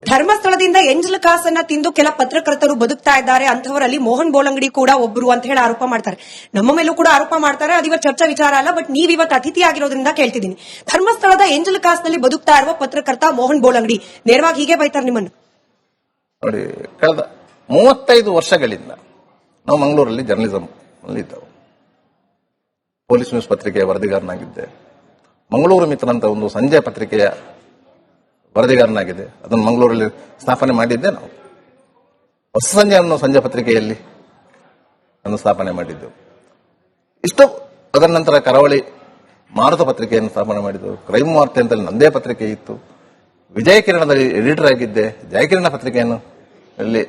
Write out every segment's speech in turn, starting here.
ಧರ್ಮಸ್ಥಳದಿಂದ ಎಂಜಲ ಕಾಸನ್ನ ತಿಂದು ಕೆಲ ಪತ್ರಕರ್ತರು ಬದುಕ್ತಾ ಇದ್ದಾರೆ. ಅಂತವರಲ್ಲಿ ಮೋಹನ್ ಬೋಳಂಗಡಿ ಕೂಡ ಒಬ್ಬರು ಅಂತ ಹೇಳಿ ಆರೋಪ ಮಾಡ್ತಾರೆ. ನಮ್ಮ ಮೇಲೂ ಕೂಡ ಆರೋಪ ಮಾಡ್ತಾರೆ. ಅದು ಇವತ್ತು ಚರ್ಚಾ ವಿಚಾರ ಅಲ್ಲ. ಬಟ್ ನೀವ್ ಇವತ್ತು ಅತಿಥಿ ಆಗಿರೋದ್ರಿಂದ ಕೇಳ್ತಿದ್ದೀನಿ. ಧರ್ಮಸ್ಥಳದ ಎಂಜಲ ಕಾಸ್ನಲ್ಲಿ ಬದುಕ್ತಾ ಇರುವ ಪತ್ರಕರ್ತ ಮೋಹನ್ ಬೋಳಂಗಡಿ ನೇರವಾಗಿ ಹೀಗೆ ಬೈತಾರೆ ನಿಮ್ಮನ್ನು. ನೋಡಿ, ಕಳೆದ 35 ವರ್ಷಗಳಿಂದ ನಾವು ಮಂಗಳೂರಲ್ಲಿ ಜರ್ನಲಿಸಂ ಅಲ್ಲಿ ಇದ್ದವು. ಪೊಲೀಸ್ ನ್ಯೂಸ್ ಪತ್ರಿಕೆಯ ವರದಿಗಾರನಾಗಿದ್ದೆ. ಮಂಗಳೂರು ಮಿತ್ರ ಅಂತ ಒಂದು ಸಂಜೆ ಪತ್ರಿಕೆಯ ವರದಿಗಾರನಾಗಿದೆ. ಅದನ್ನು ಮಂಗಳೂರಲ್ಲಿ ಸ್ಥಾಪನೆ ಮಾಡಿದ್ದೆ ನಾವು. ಹೊಸ ಸಂಜೆ ಅನ್ನೋ ಸಂಜೆ ಪತ್ರಿಕೆಯಲ್ಲಿ ಅನ್ನು ಸ್ಥಾಪನೆ ಮಾಡಿದ್ದೆವು. ಇಷ್ಟು ಅದರ ನಂತರ ಕರಾವಳಿ ಮಾರುತ ಪತ್ರಿಕೆಯನ್ನು ಸ್ಥಾಪನೆ ಮಾಡಿದ್ದೆವು. ಕ್ರೈಮ್ ವಾರ್ತೆ ಅಂತ ನಂದೇ ಪತ್ರಿಕೆ ಇತ್ತು. ವಿಜಯ ಕಿರಣದಲ್ಲಿ ಎಡಿಟರ್ ಆಗಿದ್ದೆ. ಜಯಕಿರಣ ಪತ್ರಿಕೆಯನ್ನು ಅಲ್ಲಿ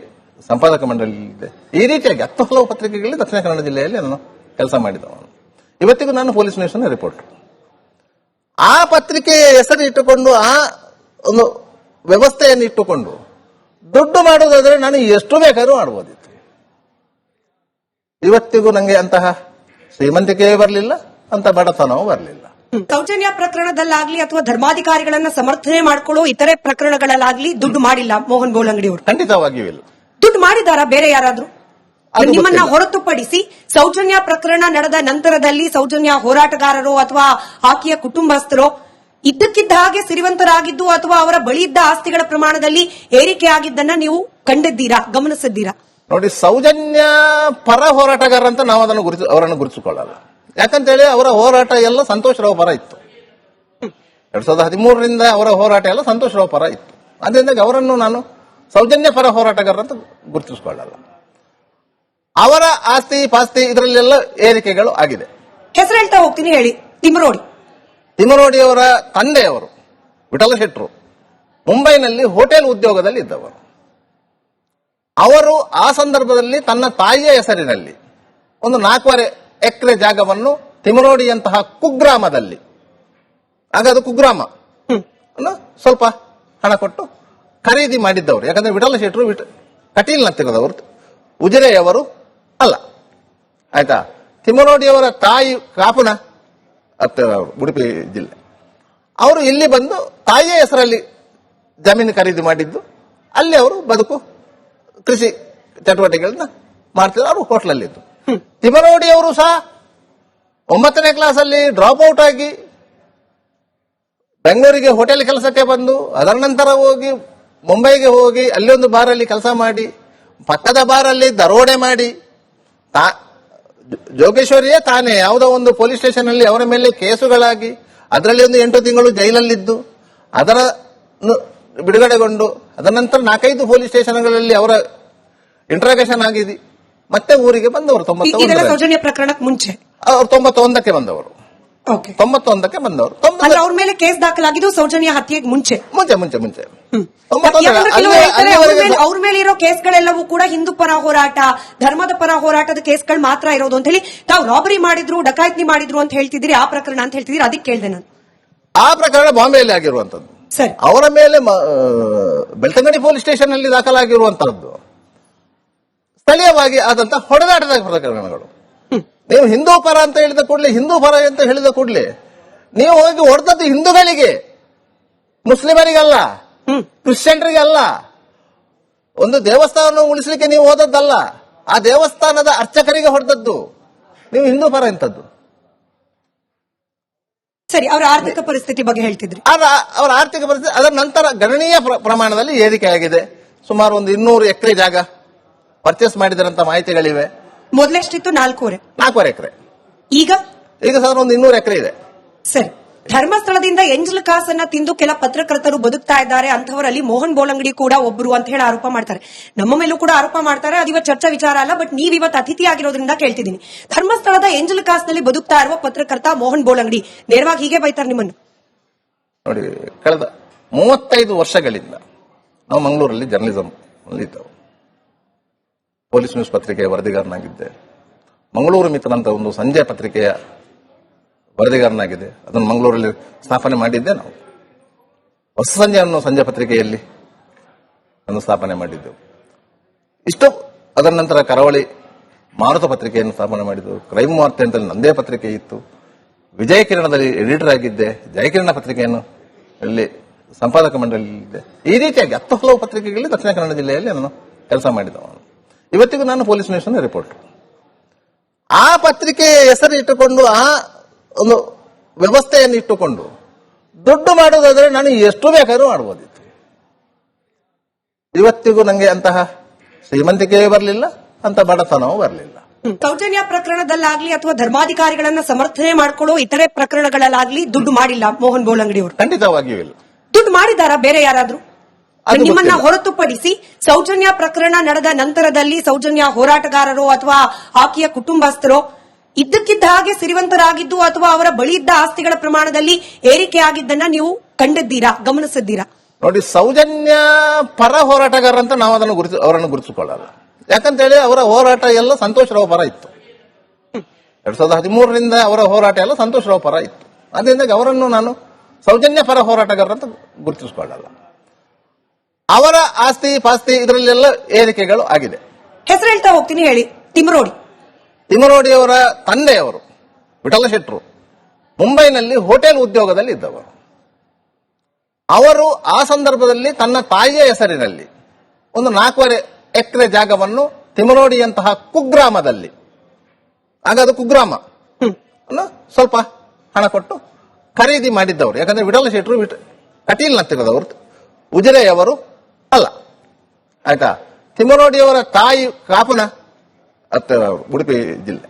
ಸಂಪಾದಕ ಮಂಡಳಿಯಿದ್ದೆ. ಈ ರೀತಿಯಾಗಿ 10 ಹಲವು ಪತ್ರಿಕೆಗಳಲ್ಲಿ ದಕ್ಷಿಣ ಕನ್ನಡ ಜಿಲ್ಲೆಯಲ್ಲಿ ನಾನು ಕೆಲಸ ಮಾಡಿದವನು. ಇವತ್ತಿಗೂ ನಾನು ಪೊಲೀಸ್ ನ್ಯೂಸ್ನ ರಿಪೋರ್ಟರ್. ಆ ಪತ್ರಿಕೆಯ ಹೆಸರು ಇಟ್ಟುಕೊಂಡು, ಆ ಒಂದು ವ್ಯವಸ್ಥೆಯನ್ನು ಇಟ್ಟುಕೊಂಡು ದುಡ್ಡು ಮಾಡುವುದಾದ್ರೆ ನಾನು ಎಷ್ಟು ಬೇಕಾದ್ರೂ ಮಾಡಬಹುದಿತ್ತು. ಇವತ್ತಿಗೂ ನನಗೆ ಅಂತಹ ಶ್ರೀಮಂತಿಕೆಯೇ ಬರಲಿಲ್ಲ, ಅಂತ ಬಡತನವೂ ಬರಲಿಲ್ಲ. ಸೌಜನ್ಯ ಪ್ರಕರಣದಲ್ಲಾಗ್ಲಿ ಅಥವಾ ಧರ್ಮಾಧಿಕಾರಿಗಳನ್ನ ಸಮರ್ಥನೆ ಮಾಡ್ಕೊಳ್ಳೋ ಇತರೆ ಪ್ರಕರಣಗಳಲ್ಲಾಗ್ಲಿ ದುಡ್ಡು ಮಾಡಿಲ್ಲ ಮೋಹನ್ ಬೋಳಂಗಡಿ ಅವರು. ಖಂಡಿತವಾಗಿಯೂ ಇಲ್ಲ. ದುಡ್ಡು ಮಾಡಿದಾರಾ ಬೇರೆ ಯಾರಾದ್ರೂ? ನಿಮ್ಮನ್ನ ಹೊರತುಪಡಿಸಿ ಸೌಜನ್ಯ ಪ್ರಕರಣ ನಡೆದ ನಂತರದಲ್ಲಿ ಸೌಜನ್ಯ ಹೋರಾಟಗಾರರು ಅಥವಾ ಆಕೆಯ ಕುಟುಂಬಸ್ಥರು ಇದ್ದಕ್ಕಿದ್ದ ಹಾಗೆ ಸಿರಿವಂತರಾಗಿದ್ದು ಅಥವಾ ಅವರ ಬಳಿ ಇದ್ದ ಆಸ್ತಿಗಳ ಪ್ರಮಾಣದಲ್ಲಿ ಏರಿಕೆ ಆಗಿದ್ದನ್ನ ನೀವು ಕಂಡಿದ್ದೀರಾ, ಗಮನಿಸಿದ್ದೀರಾ? ನೋಡಿ, ಸೌಜನ್ಯ ಪರ ಹೋರಾಟಗಾರ ಅಂತ ನಾವು ಅವರನ್ನು ಗುರುತಿಸಿಕೊಳ್ಳಲ್ಲ. ಯಾಕಂತೇಳಿ ಅವರ ಹೋರಾಟ ಎಲ್ಲ ಸಂತೋಷ್ ರಾವ್ ಪರ ಇತ್ತು. 2013ರಿಂದ ಅವರ ಹೋರಾಟ ಎಲ್ಲ ಸಂತೋಷ್ ರಾವ್ ಪರ ಇತ್ತು. ಅದರಿಂದ ಅವರನ್ನು ನಾನು ಸೌಜನ್ಯ ಪರ ಹೋರಾಟಗಾರ ಅಂತ ಗುರುತಿಸಿಕೊಳ್ಳಲ್ಲ. ಅವರ ಆಸ್ತಿ ಪಾಸ್ತಿ ಇದರಲ್ಲೆಲ್ಲ ಏರಿಕೆಗಳು ಆಗಿದೆ. ಹೆಸರು ಹೇಳ್ತಾ ಹೋಗ್ತೀನಿ, ಹೇಳಿ. ತಿಮರೋಡಿ ಅವರ ತಂದೆಯವರು ವಿಠಲ ಶೆಟ್ರು ಮುಂಬೈನಲ್ಲಿ ಹೋಟೆಲ್ ಉದ್ಯೋಗದಲ್ಲಿ ಇದ್ದವರು. ಅವರು ಆ ಸಂದರ್ಭದಲ್ಲಿ ತನ್ನ ತಾಯಿಯ ಹೆಸರಿನಲ್ಲಿ ಒಂದು 4.5 ಎಕರೆ ಜಾಗವನ್ನು ತಿಮರೋಡಿಯಂತಹ ಕುಗ್ರಾಮದಲ್ಲಿ, ಆಗ ಅದು ಕುಗ್ರಾಮ, ಸ್ವಲ್ಪ ಹಣ ಕೊಟ್ಟು ಖರೀದಿ ಮಾಡಿದ್ದವರು. ಯಾಕಂದ್ರೆ ವಿಠಲ ಶೆಟ್ರು ಕಟೀಲ್ ನತ್ತಿರದವರು, ಉಜಿರೆಯವರು ಅಲ್ಲ. ಆಯ್ತಾ? ತಿಮರೋಡಿಯವರ ತಾಯಿ ಕಾಪುನ ಉಡುಪಿ ಜಿಲ್ಲೆ. ಅವರು ಇಲ್ಲಿ ಬಂದು ತಾಯಿಯ ಹೆಸರಲ್ಲಿ ಜಮೀನು ಖರೀದಿ ಮಾಡಿದ್ದು. ಅಲ್ಲಿ ಅವರು ಬದುಕು ಕೃಷಿ ಚಟುವಟಿಕೆಗಳನ್ನ ಮಾಡ್ತಿದ್ರು. ಅವರು ಹೋಟ್ಲಲ್ಲಿದ್ದು. ತಿಮರೋಡಿಯವರು ಸಹ 9ನೇ ಕ್ಲಾಸಲ್ಲಿ ಡ್ರಾಪ್ ಔಟ್ ಆಗಿ ಬೆಂಗಳೂರಿಗೆ ಹೋಟೆಲ್ ಕೆಲಸಕ್ಕೆ ಬಂದು ಅದರ ನಂತರ ಹೋಗಿ ಮುಂಬೈಗೆ ಹೋಗಿ ಅಲ್ಲಿ ಒಂದು ಬಾರಲ್ಲಿ ಕೆಲಸ ಮಾಡಿ ಪಕ್ಕದ ಬಾರಲ್ಲಿ ದರೋಡೆ ಮಾಡಿ ಜೋಗೇಶ್ವರಿಯೇ ತಾನೇ ಯಾವುದೋ ಒಂದು ಪೊಲೀಸ್ ಸ್ಟೇಷನ್ ಅಲ್ಲಿ ಅವರ ಮೇಲೆ ಕೇಸುಗಳಾಗಿ ಅದರಲ್ಲಿ ಒಂದು 8 ತಿಂಗಳು ಜೈಲಲ್ಲಿದ್ದು ಅದರ ಬಿಡುಗಡೆಗೊಂಡು ಅದರ ನಂತರ 4-5 ಪೊಲೀಸ್ ಸ್ಟೇಷನ್ಗಳಲ್ಲಿ ಅವರ ಇಂಟ್ರಾಗೇಷನ್ ಆಗಿದೆ. ಮತ್ತೆ ಊರಿಗೆ ಬಂದವರು 91 ಪ್ರಕರಣಕ್ಕೆ ಮುಂಚೆ ಅವರು 91ಕ್ಕೆ ಬಂದವರು. 91ಕ್ಕೆ ಬಂದವರು. ಅವ್ರ ಮೇಲೆ ಕೇಸ್ ದಾಖಲಾಗಿದ್ದು ಸೌಜನ್ಯ ಹತ್ಯೆಗೆ ಮುಂಚೆ. ಅವ್ರ ಮೇಲೆ ಇರೋ ಕೇಸ್ಗಳೆಲ್ಲವೂ ಕೂಡ ಹಿಂದೂ ಪರ ಹೋರಾಟ, ಧರ್ಮದ ಪರ ಹೋರಾಟದ ಕೇಸ್ಗಳು ಮಾತ್ರ ಇರೋದು ಅಂತ ಹೇಳಿ ತಾವು ರಾಬರಿ ಮಾಡಿದ್ರು, ಡಕಾಯಿತಿ ಮಾಡಿದ್ರು ಅಂತ ಹೇಳ್ತಿದ್ರಿ. ಆ ಪ್ರಕರಣ ಅಂತ ಹೇಳ್ತಿದ್ರಿ, ಅದಕ್ಕೆ ಕೇಳಿದೆ ನಾನು. ಆ ಪ್ರಕರಣ ಬಾಂಬೆಯಲ್ಲಿ ಆಗಿರುವಂತದ್ದು. ಸರಿ, ಅವರ ಮೇಲೆ ಬೆಳ್ತಂಗಡಿ ಪೊಲೀಸ್ ಸ್ಟೇಷನ್ ಅಲ್ಲಿ ದಾಖಲಾಗಿರುವಂತಹದ್ದು ಸ್ಥಳೀಯವಾಗಿ ಆದಂತಹ ಹೊಡೆದಾಟದ ಪ್ರಕರಣಗಳು. ನೀವು ಹಿಂದೂ ಪರ ಅಂತ ಹೇಳಿದ ಕೂಡಲೇ, ಹಿಂದೂ ಪರ ಅಂತ ಹೇಳಿದ ಕೂಡಲೇ ನೀವು ಹೋಗಿ ಹೊಡೆದದ್ದು ಹಿಂದೂಗಳಿಗೆ, ಮುಸ್ಲಿಮರಿಗಲ್ಲ, ಕ್ರಿಶ್ಚಿಯನ್ರಿಗಲ್ಲ. ಒಂದು ದೇವಸ್ಥಾನ ಉಳಿಸಲಿಕ್ಕೆ ನೀವು ಹೋದದ್ದಲ್ಲ, ಆ ದೇವಸ್ಥಾನದ ಅರ್ಚಕರಿಗೆ ಹೊಡೆದದ್ದು. ನೀವು ಹಿಂದೂ ಪರ ಎಂತದ್ದು? ಸರಿ, ಅವರ ಆರ್ಥಿಕ ಪರಿಸ್ಥಿತಿ ಬಗ್ಗೆ ಹೇಳ್ತಿದ್ರಿ. ಅವರ ಆರ್ಥಿಕ ಪರಿಸ್ಥಿತಿ ಅದರ ನಂತರ ಗಣನೀಯ ಪ್ರಮಾಣದಲ್ಲಿ ಏರಿಕೆಯಾಗಿದೆ. ಸುಮಾರು ಒಂದು 200 ಎಕರೆ ಜಾಗ ಪರ್ಚೇಸ್ ಮಾಡಿದರಂತ ಮಾಹಿತಿಗಳಿವೆ. ಮೊದಲೆಷ್ಟಿತ್ತು? 4.5 ಎಕರೆ. ಈಗ ಸರ್ ಒಂದು 200 ಎಕರೆ ಇದೆ. ಸರಿ, ಧರ್ಮಸ್ಥಳದಿಂದ ಎಂಜಲ ಕಾಸನ್ನ ತಿಂದು ಕೆಲ ಪತ್ರಕರ್ತರು ಬದುಕ್ತಾ ಇದ್ದಾರೆ. ಅಂತವರಲ್ಲಿ ಮೋಹನ್ ಬೋಳಂಗಡಿ ಕೂಡ ಒಬ್ಬರು ಅಂತ ಹೇಳಿ ಆರೋಪ ಮಾಡ್ತಾರೆ. ನಮ್ಮ ಮೇಲೂ ಕೂಡ ಆರೋಪ ಮಾಡ್ತಾರೆ. ಅದು ಇವತ್ತು ಚರ್ಚಾ ವಿಚಾರ ಅಲ್ಲ. ಬಟ್ ನೀವ್ ಇವತ್ತು ಅತಿಥಿ ಆಗಿರೋದ್ರಿಂದ ಕೇಳ್ತಿದ್ದೀನಿ. ಧರ್ಮಸ್ಥಳದ ಎಂಜಲ ಕಾಸ್ನಲ್ಲಿ ಬದುಕ್ತಾ ಇರುವ ಪತ್ರಕರ್ತ ಮೋಹನ್ ಬೋಳಂಗಡಿ ನೇರವಾಗಿ ಹೀಗೆ ಬೈತಾರೆ ನಿಮ್ಮನ್ನು. ನೋಡಿ, ಕಳೆದ 35 ವರ್ಷಗಳಿಂದ ನಾವು ಮಂಗಳೂರಲ್ಲಿ ಜರ್ನಲಿಸಂ ಅಲ್ಲಿ ಇದ್ದವು. ಪೊಲೀಸ್ ನ್ಯೂಸ್ ಪತ್ರಿಕೆಯ ವರದಿಗಾರನಾಗಿದ್ದೆ. ಮಂಗಳೂರು ಮಿತ್ರ ಅಂತ ಒಂದು ಸಂಜೆ ಪತ್ರಿಕೆಯ ವರದಿಗಾರನಾಗಿದೆ. ಅದನ್ನು ಮಂಗಳೂರಲ್ಲಿ ಸ್ಥಾಪನೆ ಮಾಡಿದ್ದೆ ನಾವು. ಹೊಸ ಸಂಜೆ ಅನ್ನೋ ಸಂಜೆ ಪತ್ರಿಕೆಯಲ್ಲಿ ಅನ್ನು ಸ್ಥಾಪನೆ ಮಾಡಿದ್ದೆವು. ಇಷ್ಟು ಅದರ ನಂತರ ಕರಾವಳಿ ಮಾರುತ ಪತ್ರಿಕೆಯನ್ನು ಸ್ಥಾಪನೆ ಮಾಡಿದ್ದೆವು. ಕ್ರೈಮ್ ವಾರ್ತೆ ಅಂತ ನಂದೇ ಪತ್ರಿಕೆ ಇತ್ತು. ವಿಜಯ ಕಿರಣದಲ್ಲಿ ಎಡಿಟರ್ ಆಗಿದ್ದೆ. ಜಯಕಿರಣ ಪತ್ರಿಕೆಯನ್ನು ಅಲ್ಲಿ ಸಂಪಾದಕ ಮಂಡಳಿ ಇದೆ. ಈ ರೀತಿಯಾಗಿ 10 ಹಲವು ಪತ್ರಿಕೆಗಳಲ್ಲಿ ದಕ್ಷಿಣ ಕನ್ನಡ ಜಿಲ್ಲೆಯಲ್ಲಿ ನಾನು ಕೆಲಸ ಮಾಡಿದವನು. ಇವತ್ತಿಗೂ ನಾನು ಪೊಲೀಸ್ ನ್ಯೂಸ್ನ ರಿಪೋರ್ಟರ್. ಆ ಪತ್ರಿಕೆಯ ಹೆಸರು ಇಟ್ಟುಕೊಂಡು, ಆ ಒಂದು ವ್ಯವಸ್ಥೆಯನ್ನು ಇಟ್ಟುಕೊಂಡು ದುಡ್ಡು ಮಾಡುವುದಾದ್ರೆ ನಾನು ಎಷ್ಟು ಬೇಕಾದ್ರೂ ಮಾಡಬಹುದಿತ್ತು. ಇವತ್ತಿಗೂ ನನಗೆ ಅಂತಹ ಶ್ರೀಮಂತಿಕೆ ಬರಲಿಲ್ಲ, ಅಂತ ಬಡತನವೂ ಬರಲಿಲ್ಲ. ಸೌಜನ್ಯ ಪ್ರಕರಣದಲ್ಲಾಗ್ಲಿ ಅಥವಾ ಧರ್ಮಾಧಿಕಾರಿಗಳನ್ನ ಸಮರ್ಥನೆ ಮಾಡ್ಕೊಳ್ಳೋ ಇತರೆ ಪ್ರಕರಣಗಳಲ್ಲಾಗ್ಲಿ ದುಡ್ಡು ಮಾಡಿಲ್ಲ ಮೋಹನ್ ಬೋಳಂಗಡಿ ಅವರು. ಖಂಡಿತವಾಗಿಯೂ ಇಲ್ಲ. ದುಡ್ಡು ಮಾಡಿದಾರ ಬೇರೆ ಯಾರಾದ್ರೂ? ಅದು ನಿಮ್ಮನ್ನ ಗೊತ್ತಿಲ್ಲ. ಹೊರತುಪಡಿಸಿ ಸೌಜನ್ಯ ಪ್ರಕರಣ ನಡೆದ ನಂತರದಲ್ಲಿ ಸೌಜನ್ಯ ಹೋರಾಟಗಾರರು ಅಥವಾ ಆಕೆಯ ಕುಟುಂಬಸ್ಥರೋ ಇದ್ದಕ್ಕಿದ್ದ ಹಾಗೆ ಸಿರಿವಂತರಾಗಿದ್ದು ಅಥವಾ ಅವರ ಬಳಿ ಇದ್ದ ಆಸ್ತಿಗಳ ಪ್ರಮಾಣದಲ್ಲಿ ಏರಿಕೆ ಆಗಿದ್ದನ್ನ ನೀವು ಕಂಡಿದ್ದೀರಾ, ಗಮನಿಸಿದ್ದೀರಾ? ನೋಡಿ, ಸೌಜನ್ಯ ಪರ ಹೋರಾಟಗಾರ ಅಂತ ನಾವು ಅವರನ್ನು ಗುರುತಿಸಿಕೊಳ್ಳಲ್ಲ. ಯಾಕಂತ ಹೇಳಿ ಅವರ ಹೋರಾಟ ಎಲ್ಲ ಸಂತೋಷ್ ರಾವ್ ಪರ ಇತ್ತು. 2013ರಿಂದ ಅವರ ಹೋರಾಟ ಎಲ್ಲ ಸಂತೋಷ್ ರಾವ್ ಪರ ಇತ್ತು. ಅದರಿಂದ ಅವರನ್ನು ನಾನು ಸೌಜನ್ಯ ಪರ ಹೋರಾಟಗಾರ ಅಂತ ಗುರುತಿಸಿಕೊಳ್ಳಲ್ಲ. ಅವರ ಆಸ್ತಿ ಪಾಸ್ತಿ ಇದರಲ್ಲೆಲ್ಲ ಏರಿಕೆಗಳು ಆಗಿದೆ. ಹೆಸರು ಹೇಳ್ತಾ ಹೋಗ್ತೀನಿ, ಹೇಳಿ. ತಿಮರೋಡಿ ಅವರ ತಂದೆಯವರು ವಿಠಲ ಶೆಟ್ರು ಮುಂಬೈನಲ್ಲಿ ಹೋಟೆಲ್ ಉದ್ಯೋಗದಲ್ಲಿ ಇದ್ದವರು. ಅವರು ಆ ಸಂದರ್ಭದಲ್ಲಿ ತನ್ನ ತಾಯಿಯ ಹೆಸರಿನಲ್ಲಿ ಒಂದು 4.5 ಎಕರೆ ಜಾಗವನ್ನು ತಿಮರೋಡಿಯಂತಹ ಕುಗ್ರಾಮದಲ್ಲಿ, ಆಗ ಅದು ಕುಗ್ರಾಮ, ಸ್ವಲ್ಪ ಹಣ ಕೊಟ್ಟು ಖರೀದಿ ಮಾಡಿದ್ದವರು. ಯಾಕಂದ್ರೆ ವಿಠಲ ಶೆಟ್ರು ಕಟೀಲ್ ಹತ್ತಿರದವರು, ಉಜಿರೆಯವರು ಅಲ್ಲ. ಆಯ್ತಾ? ತಿಮರೋಡಿಯವರ ತಾಯಿ ಕಾಪುನ ಉಡುಪಿ ಜಿಲ್ಲೆ.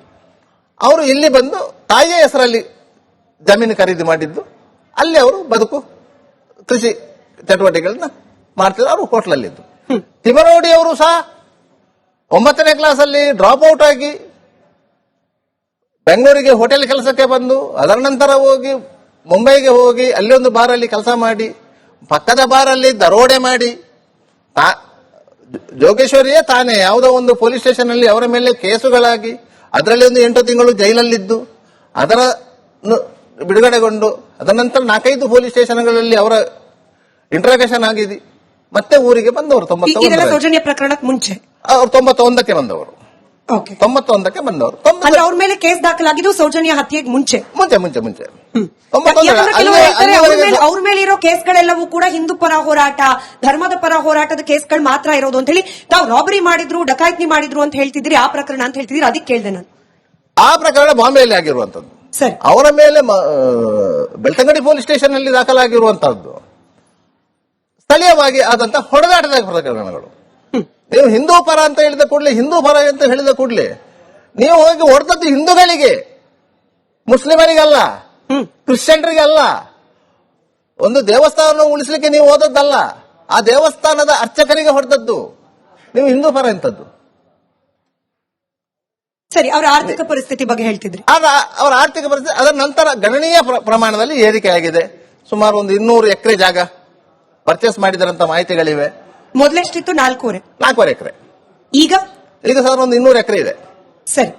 ಅವರು ಇಲ್ಲಿ ಬಂದು ತಾಯಿಯ ಹೆಸರಲ್ಲಿ ಜಮೀನು ಖರೀದಿ ಮಾಡಿದ್ದು, ಅಲ್ಲಿ ಅವರು ಬದುಕು ಕೃಷಿ ಚಟುವಟಿಕೆಗಳನ್ನ ಮಾಡ್ತಿದ್ರು. ಅವರು ಹೋಟ್ಲಲ್ಲಿದ್ದು. ತಿಮರೋಡಿ ಅವರು ಸಹ 9ನೇ ಕ್ಲಾಸಲ್ಲಿ ಡ್ರಾಪ್ ಔಟ್ ಆಗಿ ಬೆಂಗಳೂರಿಗೆ ಹೋಟೆಲ್ ಕೆಲಸಕ್ಕೆ ಬಂದು, ಅದರ ನಂತರ ಹೋಗಿ ಮುಂಬೈಗೆ ಹೋಗಿ ಅಲ್ಲಿ ಒಂದು ಬಾರಲ್ಲಿ ಕೆಲಸ ಮಾಡಿ, ಪಕ್ಕದ ಬಾರಲ್ಲಿ ದರೋಡೆ ಮಾಡಿ, ಜೋಗೇಶ್ವರಿಯೇ ತಾನೇ ಯಾವುದೋ ಒಂದು ಪೊಲೀಸ್ ಸ್ಟೇಷನ್ ಅಲ್ಲಿ ಅವರ ಮೇಲೆ ಕೇಸುಗಳಾಗಿ, ಅದರಲ್ಲಿ ಒಂದು 8 ತಿಂಗಳು ಜೈಲಲ್ಲಿದ್ದು, ಅದರ ಬಿಡುಗಡೆಗೊಂಡು, ಅದರ ನಂತರ 4-5 ಪೊಲೀಸ್ ಸ್ಟೇಷನ್ಗಳಲ್ಲಿ ಅವರ ಇಂಟ್ರಾಗೇಷನ್ ಆಗಿದೆ. ಮತ್ತೆ ಊರಿಗೆ ಬಂದವರು. ಸೌಜನ್ಯ ಪ್ರಕರಣಕ್ಕೆ ಮುಂಚೆ ಅವರು 91ಕ್ಕೆ ಬಂದವರು. 91ಕ್ಕೆ ಬಂದವರು. ಅವ್ರ ಮೇಲೆ ಕೇಸ್ ದಾಖಲಾಗಿದ್ದು ಸೌಜನ್ಯ ಹತ್ಯೆಗೆ ಮುಂಚೆ. ಅವ್ರ ಮೇಲೆ ಇರೋ ಕೇಸ್ಗಳೆಲ್ಲವೂ ಕೂಡ ಹಿಂದೂ ಪರ ಹೋರಾಟ, ಧರ್ಮದ ಪರ ಹೋರಾಟದ ಕೇಸ್ಗಳು ಮಾತ್ರ ಇರೋದು ಅಂತ ಹೇಳಿ ತಾವು ರಾಬರಿ ಮಾಡಿದ್ರು, ಡಕಾಯಿತಿ ಮಾಡಿದ್ರು ಅಂತ ಹೇಳ್ತಿದ್ರಿ. ಆ ಪ್ರಕರಣ ಅಂತ ಹೇಳ್ತಿದ್ರಿ, ಅದಕ್ಕೆ ಕೇಳಿದೆ ನಾನು. ಆ ಪ್ರಕರಣ ಬಾಂಬೆಯಲ್ಲಿ ಆಗಿರುವಂತದ್ದು. ಸರಿ. ಅವರ ಮೇಲೆ ಬೆಳ್ತಂಗಡಿ ಪೊಲೀಸ್ ಸ್ಟೇಷನ್ ಅಲ್ಲಿ ದಾಖಲಾಗಿರುವಂತಹದ್ದು ಸ್ಥಳೀಯವಾಗಿ ಆದಂತಹ ಹೊಡೆದಾಟದ ಪ್ರಕರಣಗಳು. ನೀವು ಹಿಂದೂ ಪರ ಅಂತ ಹೇಳಿದ ಕೂಡಲೇ, ಹಿಂದೂ ಪರ ಅಂತ ಹೇಳಿದ ಕೂಡಲೇ ನೀವು ಹೋಗಿ ಹೊಡೆದದ್ದು ಹಿಂದೂಗಳಿಗೆ, ಮುಸ್ಲಿಮರಿಗಲ್ಲ, ಕ್ರಿಶ್ಚಿಯನ್ರಿಗಲ್ಲ. ಒಂದು ದೇವಸ್ಥಾನ ಉಳಿಸಲಿಕ್ಕೆ ನೀವು ಹೋದದ್ದಲ್ಲ, ಆ ದೇವಸ್ಥಾನದ ಅರ್ಚಕರಿಗೆ ಹೊಡೆದದ್ದು. ನೀವು ಹಿಂದೂ ಪರ ಎಂತದ್ದು? ಸರಿ, ಅವರ ಆರ್ಥಿಕ ಪರಿಸ್ಥಿತಿ ಬಗ್ಗೆ ಹೇಳ್ತಿದ್ರಿ. ಅವರ ಆರ್ಥಿಕ ಪರಿಸ್ಥಿತಿ ಅದರ ನಂತರ ಗಣನೀಯ ಪ್ರಮಾಣದಲ್ಲಿ ಏರಿಕೆ ಆಗಿದೆ. ಸುಮಾರು ಒಂದು 200 ಎಕರೆ ಜಾಗ ಪರ್ಚೇಸ್ ಮಾಡಿದರಂತ ಮಾಹಿತಿಗಳಿವೆ. ಮೊದಲೆಷ್ಟಿತ್ತು? 4.5 ಎಕರೆ. ಈಗ ಸರ್ ಒಂದು 200 ಎಕರೆ ಇದೆ. ಸರಿ.